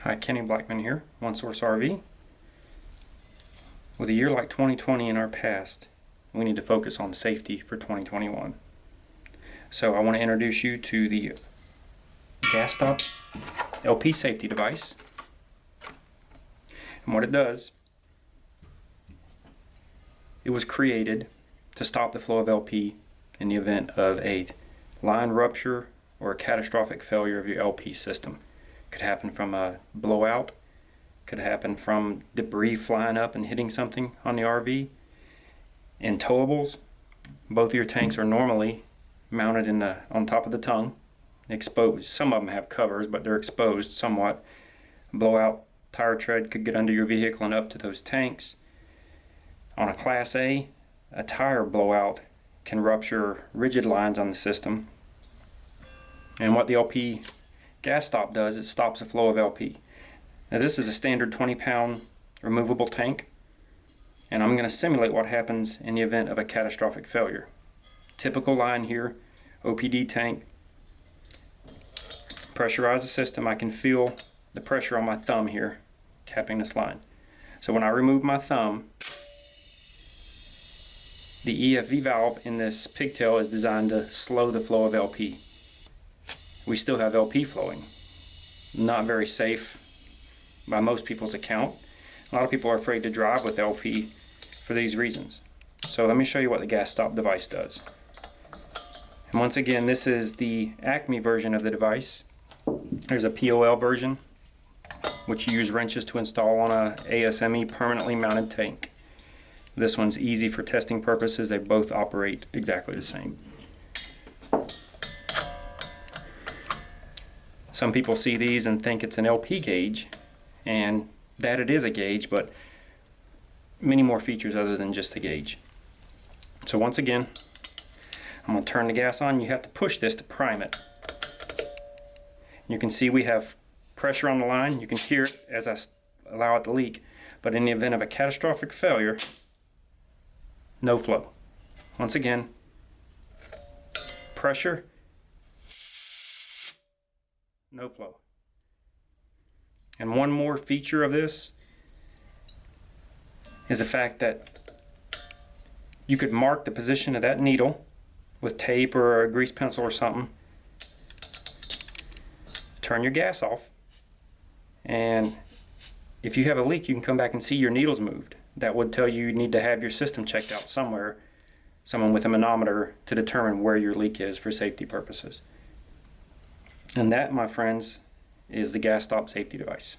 Hi, Kenny Blackman here, One Source RV. With a year like 2020 in our past, we need to focus on safety for 2021. So I want to introduce you to the GasStop LP safety device. And what it does, it was created to stop the flow of LP in the event of a line rupture or a catastrophic failure of your LP system. Could happen from a blowout, could happen from debris flying up and hitting something on the RV. In towables, both of your tanks are normally mounted on top of the tongue, exposed. Some of them have covers, but they're exposed somewhat. Blowout tire tread could get under your vehicle and up to those tanks. On a Class A tire blowout can rupture rigid lines on the system. And what the LP GasStop does, it stops the flow of LP. Now this is a standard 20-pound removable tank, and I'm going to simulate what happens in the event of a catastrophic failure. Typical line here, OPD tank, pressurize the system. I can feel the pressure on my thumb here, capping this line. So when I remove my thumb, the EFV valve in this pigtail is designed to slow the flow of LP. We still have LP flowing. Not very safe by most people's account. A lot of people are afraid to drive with LP for these reasons. So let me show you what the GasStop device does. And once again, this is the Acme version of the device. There's a POL version, which you use wrenches to install on a ASME permanently mounted tank. This one's easy for testing purposes. They both operate exactly the same. Some people see these and think it's an LP gauge, and that it is a gauge, but many more features other than just a gauge. So once again, I'm going to turn the gas on. You have to push this to prime it. You can see we have pressure on the line. You can hear it as I allow it to leak, but in the event of a catastrophic failure, no flow. Once again, pressure, no flow. And one more feature of this is the fact that you could mark the position of that needle with tape or a grease pencil or something. Turn your gas off, and if you have a leak, you can come back and see your needles moved. That would tell you need to have your system checked out somewhere, someone with a manometer to determine where your leak is for safety purposes. And that, my friends, is the GasStop safety device.